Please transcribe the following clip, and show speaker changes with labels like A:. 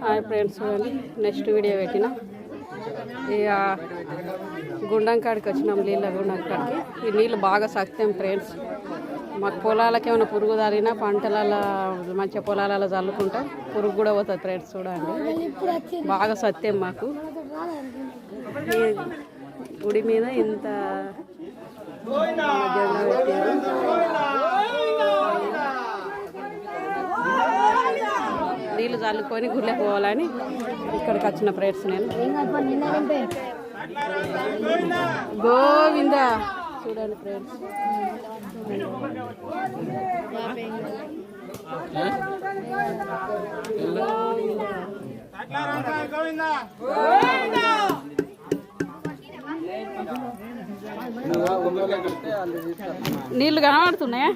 A: Hi friends, చూడండి next video పెట్టిన ఇక గుండం కాడికి వచ్చినాం. నీళ్ళ గుండం కాడికి ఈ నీళ్ళు బాగా సత్యం ఫ్రెండ్స్. మాకు పొలాలకి ఏమైనా పురుగు తగిలినా పంటలలో మంచిగా పొలాలలో చల్లుకుంటా పురుగు కూడా పోతుంది ఫ్రెండ్స్. చూడండి బాగా సత్యం మాకు. ఈ గుడి మీద ఇంత జెండా పెట్టారు. నీళ్ళు చల్లుకొని గుళ్ళకి పోవాలని ఇక్కడికి వచ్చిన ఫ్రెండ్స్. నేను గోవింద చూడండి ఫ్రెండ్స్. నీళ్ళు కనబడుతున్నాయా?